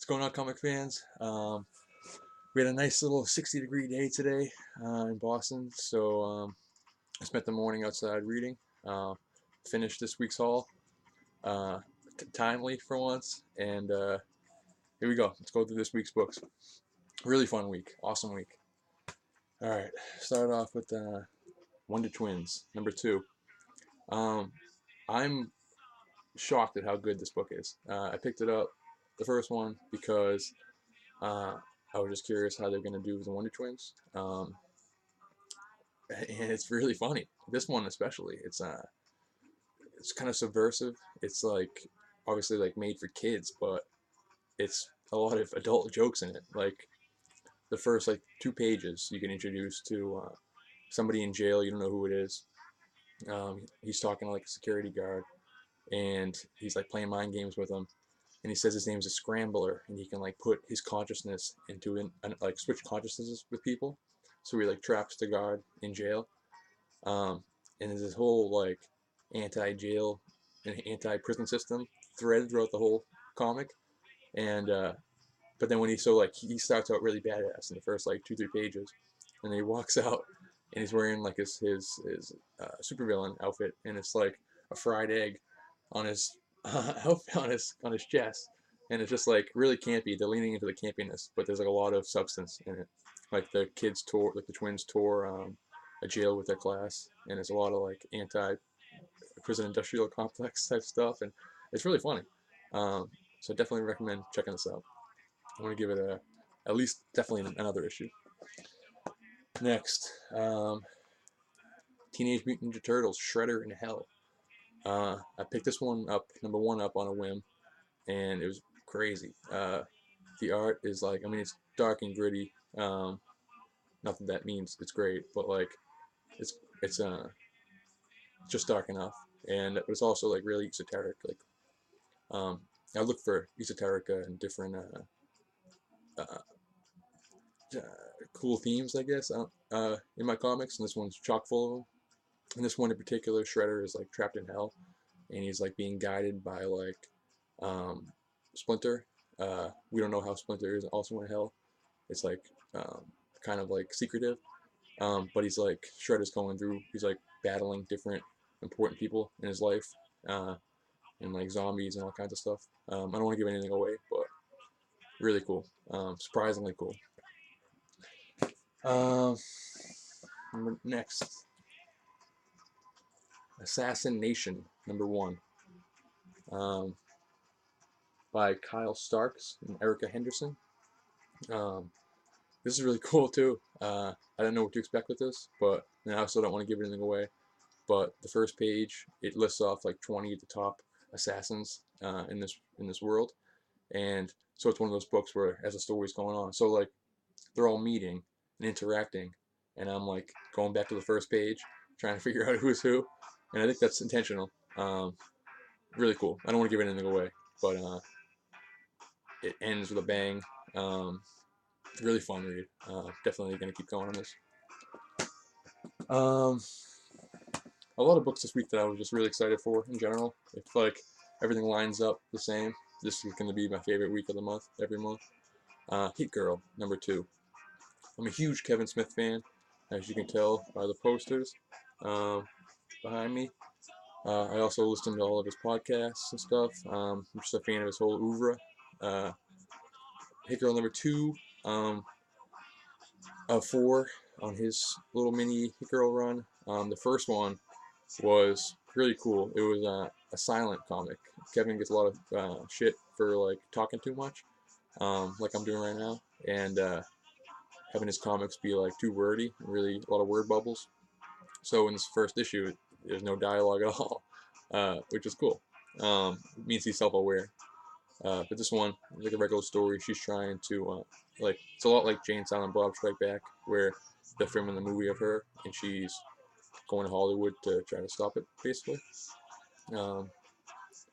What's going on, comic fans? We had a nice little 60-degree day today in Boston, so I spent the morning outside reading. Finished this week's haul, uh, timely for once, and here we go. Let's go through this week's books. Really fun week, awesome week. All right, start off with Wonder Twins, number 2. Um, I'm shocked at how good this book is. I picked it up, the first one, because uh, I was just curious how they're going to do with the Wonder Twins. And it's really funny. This one especially, it's kind of subversive. It's like obviously like made for kids, but it's a lot of adult jokes in it. Like the first like 2 pages, you get introduced to somebody in jail. You don't know who it is. He's talking to like a security guard, and he's like playing mind games with him. And he says his name's a scrambler, and he can like put his consciousness into like switch consciousnesses with people. So he like traps the guard in jail. And there's this whole like anti-jail and anti-prison system thread throughout the whole comic. And but then when he starts out really badass in the first like 2-3 pages, and then he walks out and he's wearing like his supervillain outfit, and it's like a fried egg on his outfit on his chest, and it's just like really campy. They're leaning into the campiness, but there's like a lot of substance in it. Like the kids tour, like the twins tour a jail with their class, and there's a lot of like anti-prison industrial complex type stuff, and it's really funny. Um, so definitely recommend checking this out. I want to give it at least definitely another issue. Next, Teenage Mutant Ninja Turtles: Shredder in Hell. I picked this one up, number 1 up on a whim, and it was crazy. The art is like, I mean, it's dark and gritty. Not that that means it's great, but like it's it's just dark enough, and it's also like really esoteric. Like I look for esoteric and different uh, cool themes, I guess, in my comics, and this one's chock full of them. And this one in particular, Shredder is like trapped in hell, and he's like being guided by like um, Splinter. We don't know how Splinter is also in hell. It's like um, kind of like secretive, but he's like Shredder's going through. He's like battling different important people in his life, and like zombies and all kinds of stuff. I don't want to give anything away, but really cool. Surprisingly cool. Um, Next, Assassin Nation, number 1, um, by Kyle Starks and Erica Henderson. Um, this is really cool too. I don't know what to expect with this, but I also don't want to give anything away. But the first page, it lists off like 20 of the top assassins in this world, and so it's one of those books where as the story's going on, so like they're all meeting and interacting, and I'm like going back to the first page, trying to figure out who's who, and I think that's intentional. Really cool. I don't want to give anything away, but it ends with a bang. Really fun read. Definitely going to keep going on this. Um, a lot of books this week that I was just really excited for in general. If like everything lines up the same, this is going to be my favorite week of the month, every month. Heat Girl, number 2. I'm a huge Kevin Smith fan, as you can tell by the posters behind me. I also listen to all of his podcasts and stuff. I'm just a fan of his whole oeuvre. Uh, Hit Girl number 2, um, 4 on his little mini Hit Girl run. The first one was really cool. It was a silent comic. Kevin gets a lot of shit for like talking too much, like I'm doing right now, and having his comics be like too wordy, really a lot of word bubbles. So in this first issue, there's no dialogue at all, which is cool. It means he's self-aware. But this one, like a regular story, she's trying to like it's a lot like Jane Silent Bob Strike Back, where they're filming the movie of her and she's going to Hollywood to try to stop it, basically. Um,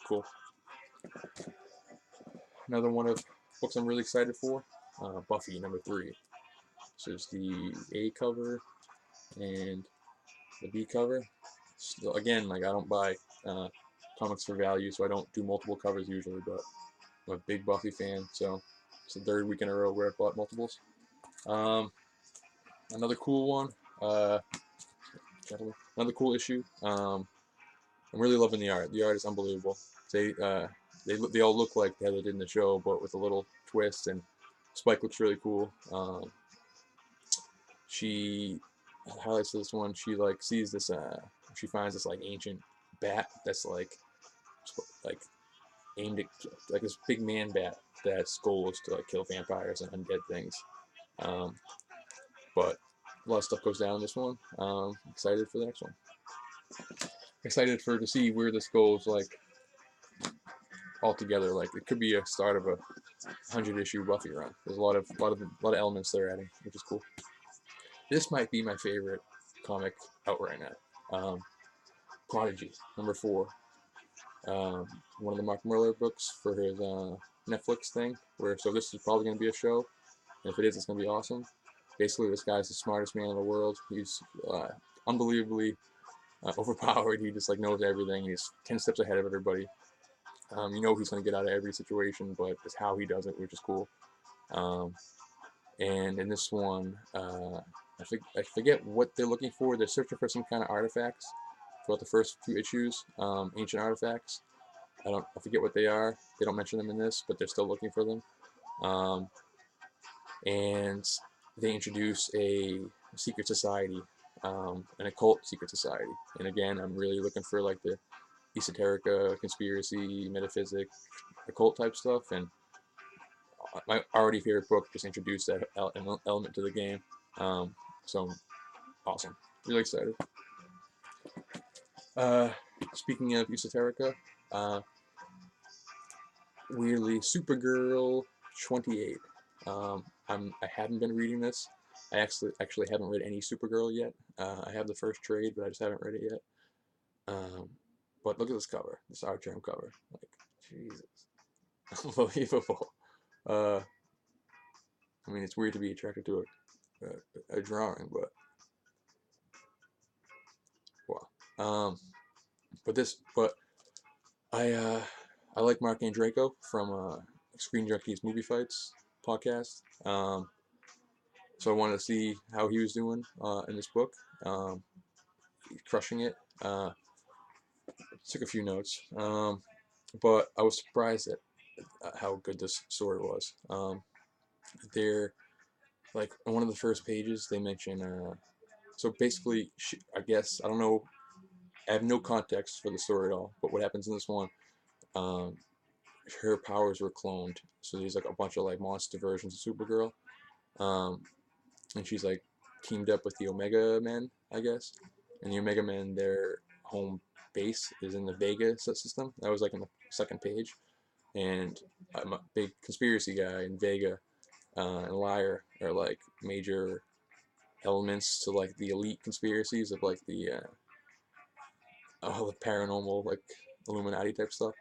cool. Another one of books I'm really excited for, Buffy number 3. So it's the A cover and the B cover. So again, like I don't buy comics for value, so I don't do multiple covers usually, but I'm a big Buffy fan, so It's the third week in a row where I've bought multiples. Um, another cool one. Another cool issue. I'm really loving the art. The art is unbelievable. They all look like how they did in the show, but with a little twist. And Spike looks really cool. She highlights this one. She like sees this. She finds this like ancient bat that's like aimed at like this big man bat that's goal is to like kill vampires and undead things. Um, but a lot of stuff goes down in this one. Excited for the next one. Excited for to see where this goes like all together. Like it could be a start of a 100-issue Buffy run. There's a lot of elements they're adding, which is cool. This might be my favorite comic out right now. Prodigy #4. One of the Mark Millar books for his Netflix thing. So this is probably going to be a show, and if it is, it's going to be awesome. Basically, this guy's the smartest man in the world. He's unbelievably overpowered. He just like knows everything. He's 10 steps ahead of everybody. You know he's going to get out of every situation, but it's how he does it, which is cool. And in this one, I forget what they're looking for. They're searching for some kind of artifacts throughout the first few issues, ancient artifacts. I forget what they are. They don't mention them in this, but they're still looking for them. And they introduce a secret society, an occult secret society. And again, I'm really looking for like the esoterica, conspiracy, metaphysic, occult type stuff. And my already favorite book just introduced that element to the game. So awesome. Really excited. Speaking of esoterica, weirdly, Supergirl 28. I haven't been reading this. I actually haven't read any Supergirl yet. I have the first trade, but I just haven't read it yet. But look at this cover, this Artgerm cover. Like, Jesus, unbelievable. I mean, it's weird to be attracted to a drawing, but wow. But I like Mark Andreyko from Screen Junkies Movie Fights podcast. So I wanted to see how he was doing in this book. He's crushing it. Took a few notes, but I was surprised at how good this story was. They're like on one of the first pages they mention. So basically, I guess I don't know. I have no context for the story at all. But what happens in this one? Her powers were cloned, so there's like a bunch of like monster versions of Supergirl, and she's like teamed up with the Omega Men, I guess, and the Omega Men, their home base is in the Vega system. That was like on the second page, and I'm a big conspiracy guy, and Vega and Liar are like major elements to like the elite conspiracies of like the paranormal like Illuminati type stuff.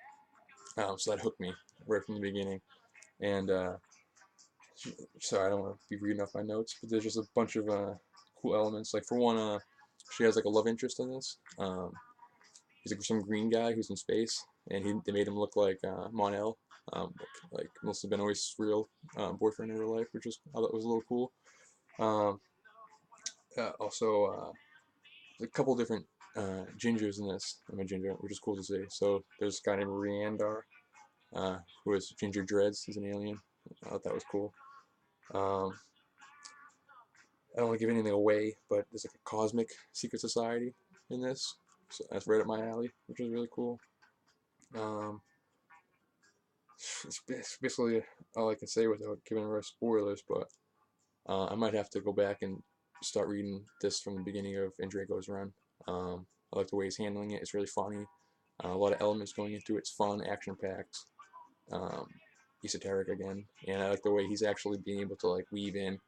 So that hooked me right from the beginning. And sorry, I don't want to be reading off my notes, but there's just a bunch of cool elements. Like for one, she has like a love interest in this. He's like some green guy who's in space, and they made him look like Mon-El, like Melissa Benoist's real boyfriend in real life, which I thought was a little cool. Also, a couple different gingers in this. I'm a ginger, which is cool to see. So there's a guy named Riandar, who has ginger dreads. He's an alien. I thought that was cool. I don't want to give anything away, but there's like a cosmic secret society in this. So that's right up my alley, which is really cool. It's basically all I can say without giving away spoilers, but I might have to go back and start reading this from the beginning of Andreyko's run. I like the way he's handling it. It's really funny. A lot of elements going into it. It's fun, action-packed, esoteric again, and I like the way he's actually being able to like weave in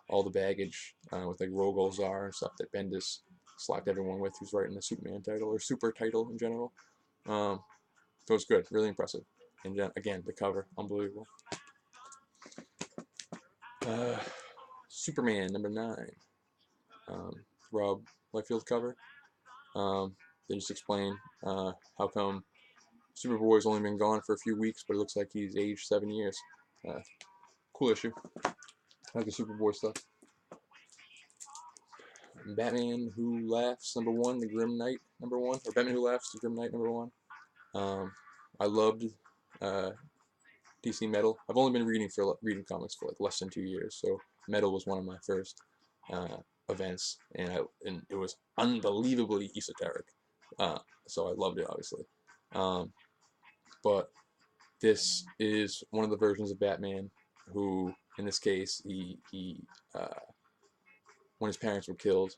all the baggage with like Rogol Zar and stuff that Bendis slapped everyone with who's writing the Superman title or super title in general. So it's good, really impressive. And then, again, the cover, unbelievable. Superman #9, Rob Liefeld cover. They just explain how come Superboy's only been gone for a few weeks, but it looks like he's aged 7 years. Cool issue. I like the Superboy stuff. Batman Who Laughs #1, The Grim Knight #1, or Batman Who Laughs, The Grim Knight #1. I loved DC Metal. I've only been reading comics for like less than 2 years, so Metal was one of my first events, and it was unbelievably esoteric. So I loved it, obviously. But this is one of the versions of Batman who, in this case, he when his parents were killed,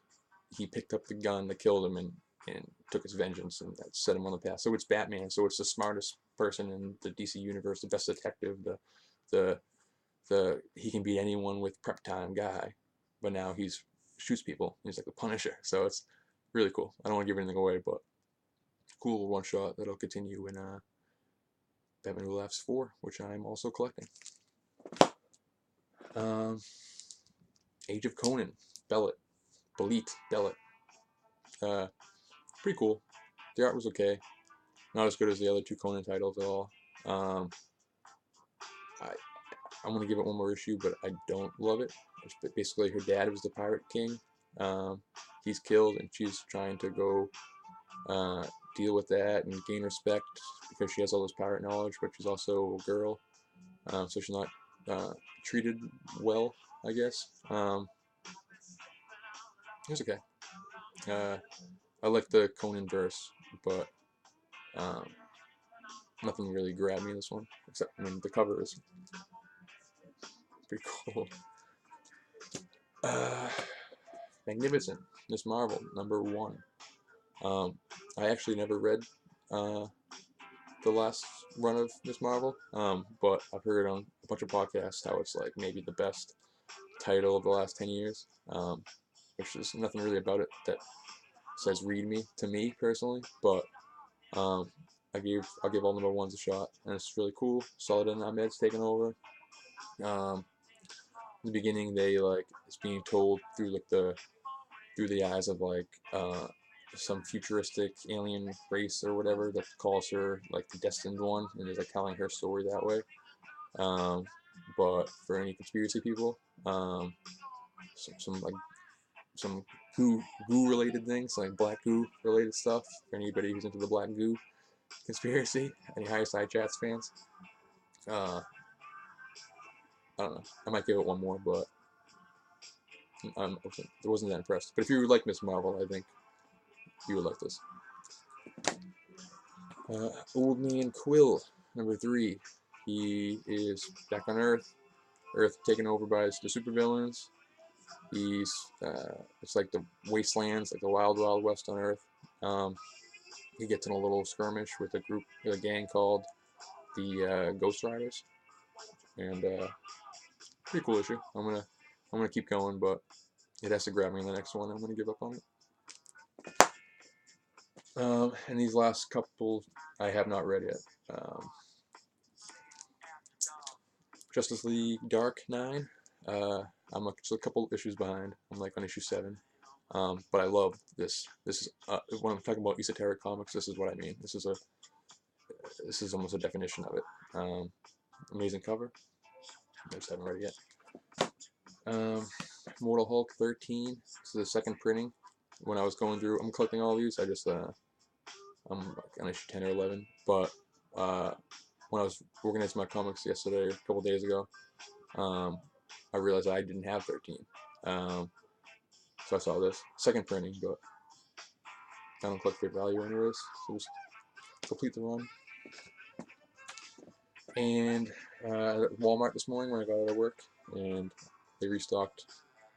he picked up the gun that killed him and took his vengeance, and that set him on the path. So it's Batman. So it's the smartest person in the DC universe, the best detective, the he can beat anyone with prep time guy, but now he's shoots people. He's like the Punisher. So it's really cool. I don't want to give anything away, but cool one shot that'll continue in Batman Who Laughs 4, which I'm also collecting. Age of Conan, Bellet. Pretty cool. The art was okay. Not as good as the other 2 Conan titles at all. I'm gonna give it one more issue, but I don't love it. It's basically, her dad was the Pirate King. He's killed, and she's trying to go deal with that and gain respect because she has all this pirate knowledge, but she's also a girl, so she's not treated well, I guess. It's okay. I like the Conan verse, but nothing really grabbed me in this one, except, I mean, the cover is pretty cool. Magnificent, Miss Marvel, #1. I actually never read the last run of Miss Marvel, but I've heard on a bunch of podcasts how it's like maybe the best title of the last 10 years, which is nothing really about it that says read me to me personally, but I'll give all #1s a shot, and it's really cool. Saladin Ahmed's taken over. In the beginning, it's being told through the eyes of some futuristic alien race or whatever that calls her like the destined one, and is like telling her story that way. But for any conspiracy people, some goo related things, like black goo related stuff, for anybody who's into the black goo conspiracy, any Higher Side Chats fans. I don't know. I might give it one more, but I wasn't that impressed. But if you like Miss Marvel, I think you would like this. Old Man Quill, #3. He is back on Earth. Earth taken over by the supervillains. It's like the wastelands, like the wild, wild west on Earth. He gets in a little skirmish with a gang called the Ghost Riders, and pretty cool issue. I'm gonna keep going, but it has to grab me in the next one. I'm gonna give up on it. And these last couple I have not read yet. Justice League Dark 9. I'm just a couple issues behind. I'm like on issue 7. But I love this. This is when I'm talking about esoteric comics. This is what I mean. This is almost a definition of it. Amazing cover. I just haven't read it yet. Mortal Hulk 13. This is the second printing. When I was going through, I'm collecting all these. I'm like on issue 10 or 11. But when I was organizing my comics yesterday, a couple days ago, I realized I didn't have 13. So I saw this second printing, but I don't collect great value anyways, so just complete the run. And at Walmart this morning when I got out of work, and they restocked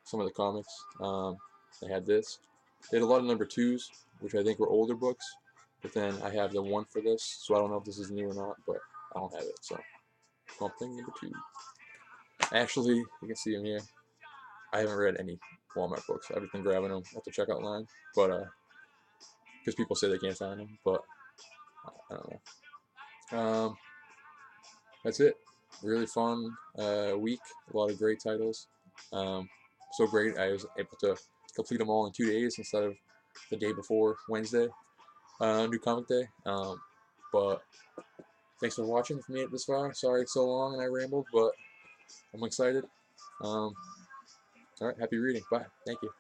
some of the comics. They had this. They had a lot of #2s, which I think were older books, but then I have the one for this, so I don't know if this is new or not, but I don't have it, so Swamp Thing #2. Actually, you can see them here. I haven't read any Walmart books. I've just been grabbing them at the checkout line, but because people say they can't find them, but I don't know. That's it. Really fun week. A lot of great titles. So great, I was able to complete them all in 2 days instead of the day before Wednesday, New Comic Day. But thanks for watching. If you made it this far, sorry it's so long and I rambled, but I'm excited. All right, happy reading. Bye. Thank you.